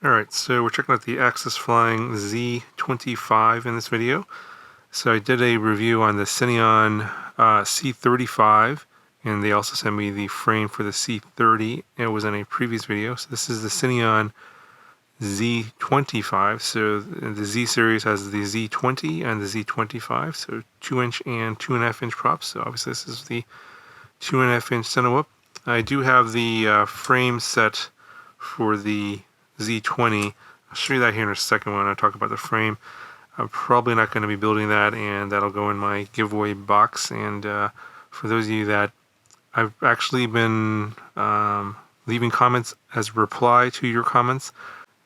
Alright, so we're checking out the AXISFLYING Z25 in this video. So I did a review on the CineON C35, and they also sent me the frame for the C30. It was in a previous video. So this is the CineON Z25. So the Z series has the Z20 and the Z25, so 2-inch and 2.5-inch props. So obviously this is the 2.5-inch Cinewhoop. I do have the frame set for the Z20. I'll show you that here in a second when I talk about the frame. I'm probably not going to be building that, and that'll go in my giveaway box. And for those of you that I've actually been leaving comments as a reply to your comments,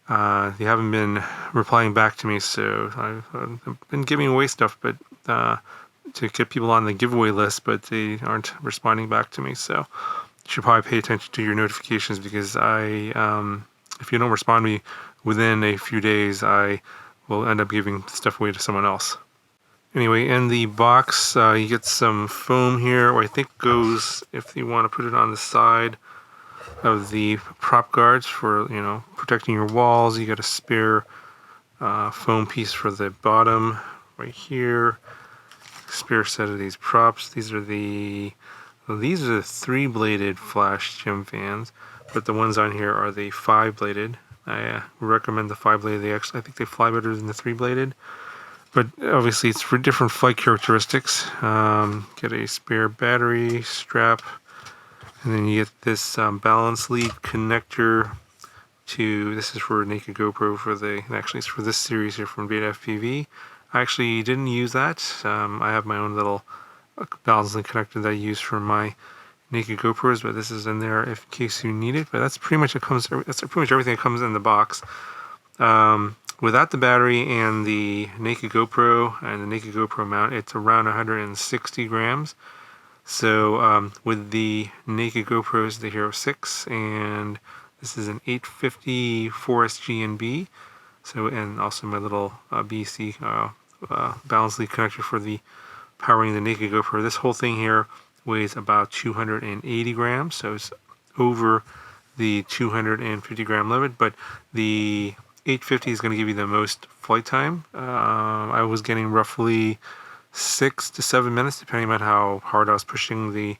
you haven't been replying back to me, so I've been giving away stuff, but to get people on the giveaway list, but they aren't responding back to me. So you should probably pay attention to your notifications, because if you don't respond to me within a few days, I will end up giving stuff away to someone else. Anyway, in the box, you get some foam here, or I think goes, if you want to put it on the side of the prop guards for, protecting your walls. You got a spare foam piece for the bottom right here. Spare set of these props. These are the 3-bladed flash gem fans, but the ones on here are the 5-bladed. I recommend the 5-bladed. I think they fly better than the 3-bladed, but obviously it's for different flight characteristics. Get a spare battery strap, and then you get this balance lead connector this is for Naked GoPro actually it's for this series here from Beta FPV. I actually didn't use that. I have my own little balance link connector that I use for my Naked GoPros, but this is in there in case you need it. But that's pretty much that's pretty much everything that comes in the box. Without the battery and the Naked GoPro and the Naked GoPro mount, it's around 160 grams. So with the Naked GoPros, the Hero 6, and this is an 850 4SGNB. So, and also my little BC balance lead connector for the powering the Naked GoPro. This whole thing here weighs about 280 grams, so it's over the 250 gram limit, but the 850 is going to give you the most flight time. I was getting roughly 6 to 7 minutes, depending on how hard I was pushing the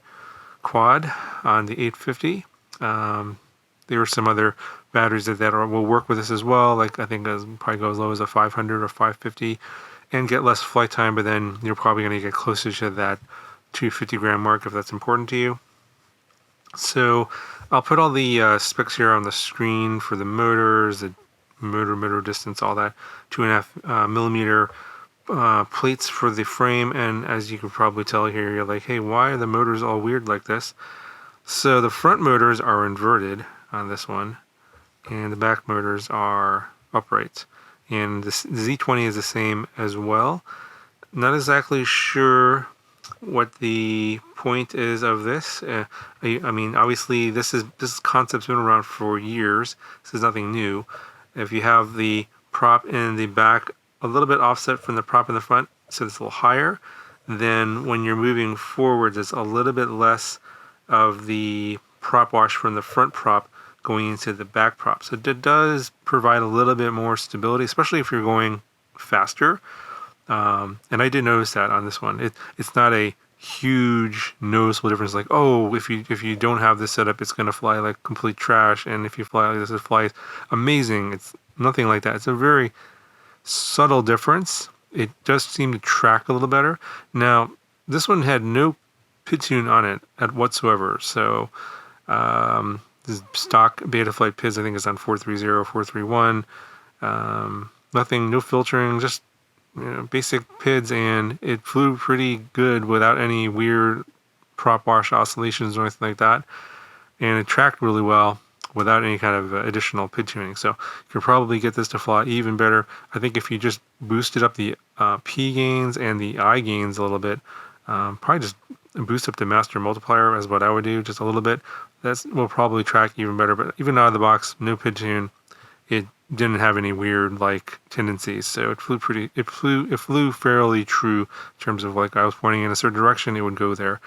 quad on the 850. There are some other batteries that will work with this as well, like I think probably go as low as a 500 or 550 and get less flight time, but then you're probably going to get closer to that 250 gram mark if that's important to you. So I'll put all the specs here on the screen for the motors, the motor distance, all that. 2.5 millimeter plates for the frame, and as you can probably tell here, you're like, hey, why are the motors all weird like this? So the front motors are inverted on this one, and the back motors are upright. And the Z20 is the same as well. Not exactly sure what the point is of this. I mean, obviously this concept's been around for years. This is nothing new. If you have the prop in the back a little bit offset from the prop in the front, so it's a little higher, then when you're moving forward, there's a little bit less of the prop wash from the front prop going into the back prop. So it does provide a little bit more stability, especially if you're going faster. And I did notice that on this one. It's not a huge noticeable difference, like, oh, if you don't have this setup, it's going to fly like complete trash, and if you fly like this, it flies amazing. It's nothing like that. It's a very subtle difference. It does seem to track a little better. Now, this one had no PID tune on it whatsoever, so this stock Betaflight PIDs, I think, is on 430, 431. Nothing, no filtering, just basic PIDs, and it flew pretty good without any weird prop wash oscillations or anything like that. And it tracked really well without any kind of additional PID tuning. So you can probably get this to fly even better. I think if you just boosted up the P gains and the I gains a little bit, probably just boost up the master multiplier as what I would do, just a little bit. That will probably track even better. But even out of the box, no PID tune, it didn't have any weird like tendencies. So it flew fairly true in terms of, like, I was pointing in a certain direction, it would go there.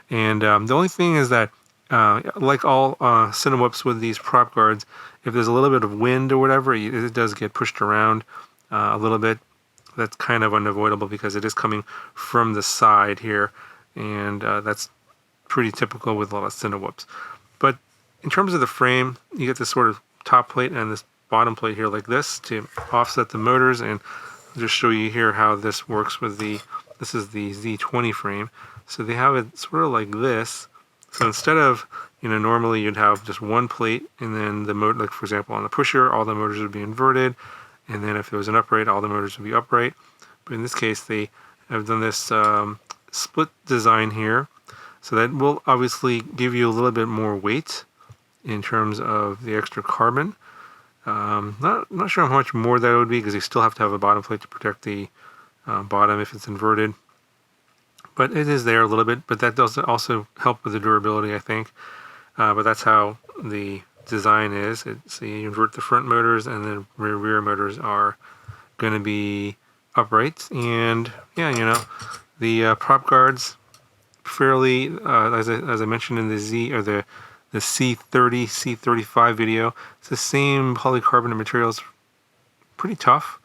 And the only thing is that like all Cinewhoops with these prop guards, if there's a little bit of wind or whatever, it does get pushed around a little bit. That's kind of unavoidable because it is coming from the side here, and that's pretty typical with a lot of Cinewhoops. But in terms of the frame, you get this sort of top plate and this bottom plate here like this to offset the motors, and I'll just show you here how this works with this is the Z20 frame. So they have it sort of like this. So instead of, normally you'd have just one plate, and then the motor, like for example on the pusher, all the motors would be inverted, and then if it was an upright, all the motors would be upright. But in this case, they have done this split design here. So that will obviously give you a little bit more weight in terms of the extra carbon. Not sure how much more that would be, because you still have to have a bottom plate to protect the bottom if it's inverted. But it is there a little bit, but that does also help with the durability, I think. But that's how the design is. So you invert the front motors, and then rear motors are going to be upright. And yeah, the prop guards, fairly, as I mentioned in the the C30, C35 video, it's the same polycarbonate materials, pretty tough.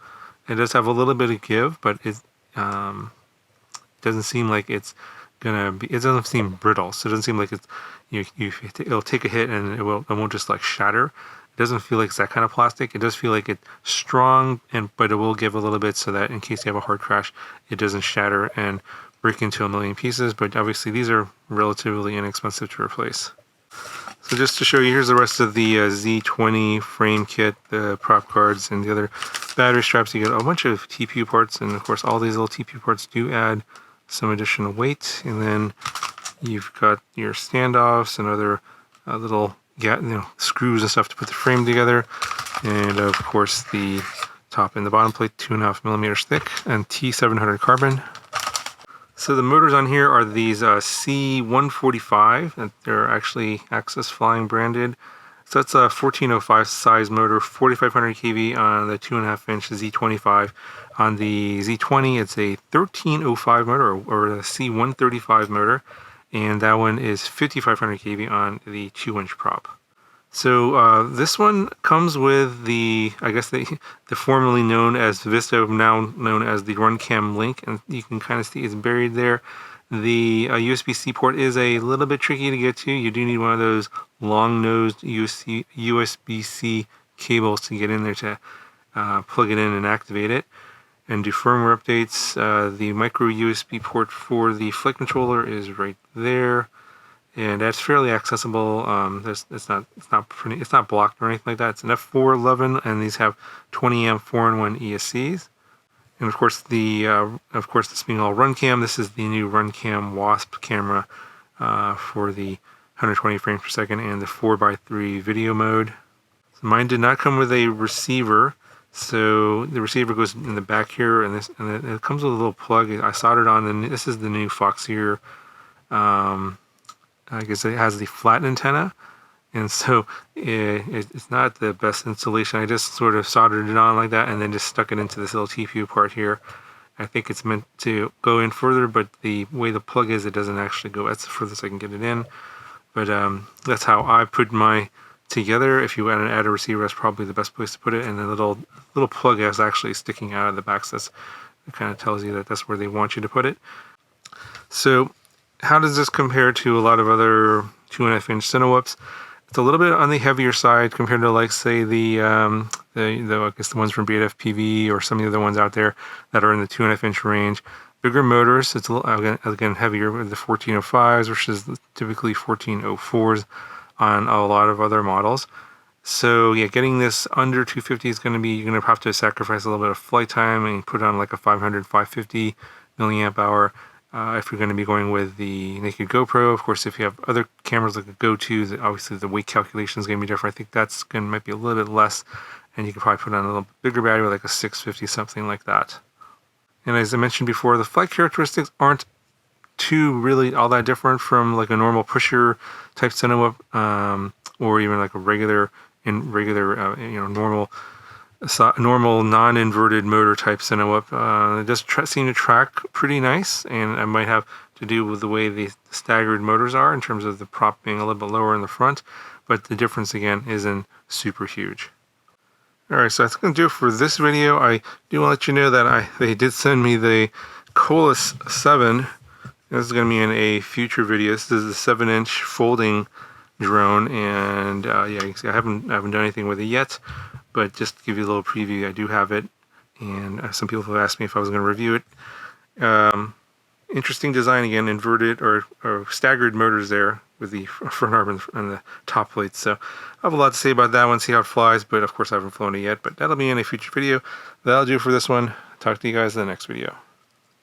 It does have a little bit of give, but it doesn't seem like it's gonna be. It doesn't seem brittle, so it doesn't seem like it's it'll take a hit and it won't just like shatter. It doesn't feel like it's that kind of plastic. It does feel like it's strong, but it will give a little bit so that in case you have a hard crash, it doesn't shatter and break into a million pieces. But obviously these are relatively inexpensive to replace. So just to show you, here's the rest of the Z20 frame kit, the prop guards, and the other battery straps. You get a bunch of TPU parts, and of course all these little TPU parts do add some additional weight. And then you've got your standoffs and other little screws and stuff to put the frame together. And of course the top and the bottom plate, 2.5 millimeters thick, and T700 carbon. So the motors on here are these C145, and they're actually AXISFLYING branded. So that's a 1405 size motor, 4500 kV on the 2.5-inch Z25. On the Z20, it's a 1305 motor, or a C135 motor, and that one is 5500 kV on the 2-inch prop. So this one comes with the, I guess the formerly known as Vista, now known as the RunCam link, and you can kind of see it's buried there. The USB-C port is a little bit tricky to get to. You do need one of those long-nosed USB-C cables to get in there to plug it in and activate it. And do firmware updates. The micro USB port for the flight controller is right there. And that's fairly accessible. It's not blocked or anything like that. It's an F411, and these have 20 amp 4-in-1 ESCs. And of course, this being all RunCam, this is the new RunCam Wasp camera for the 120 frames per second and the 4:3 video mode. So mine did not come with a receiver, so the receiver goes in the back here, and it comes with a little plug. I soldered on, and this is the new Foxeer. I guess it has the flat antenna, and so it's not the best installation. I just sort of soldered it on like that and then just stuck it into this little TPU part here. I think it's meant to go in further, but the way the plug is, it doesn't actually go. That's the furthest I can get it in. But that's how I put my together. If you want to add a receiver, that's probably the best place to put it. And the little plug is actually sticking out of the back, so it kind of tells you that that's where they want you to put it. So how does this compare to a lot of other 2.5-inch Cinewhoops? It's a little bit on the heavier side compared to, like, say, I guess the ones from BFPV or some of the other ones out there that are in the 2.5-inch range. Bigger motors. It's a little, again, heavier with the 1405s versus typically 1404s on a lot of other models. So yeah, getting this under 250 is going to be, you're going to have to sacrifice a little bit of flight time and put on like a 500, 550 milliamp hour. If you're going to be going with the naked GoPro. Of course, if you have other cameras like a Go2, obviously the weight calculation is going to be different. I think that's might be a little bit less, and you could probably put on a little bigger battery, like a 650, something like that. And as I mentioned before, the flight characteristics aren't too really all that different from like a normal pusher type Cinewhoop, or even like a regular normal normal non-inverted motor type Cinewhoop. It does seem to track pretty nice, and I might have to do with the way the staggered motors are in terms of the prop being a little bit lower in the front, but the difference again isn't super huge. Alright, so that's going to do it for this video. I do want to let you know that they did send me the Colas 7. This is going to be in a future video. This is a 7-inch folding drone, and yeah, you can see I haven't done anything with it yet, but just to give you a little preview, I do have it, and some people have asked me if I was going to review it. Interesting design again, inverted or staggered motors there with the front arm and the top plates. So I have a lot to say about that one, see how it flies, but of course I haven't flown it yet, but that'll be in a future video. That'll do it for this one. Talk to you guys in the next video.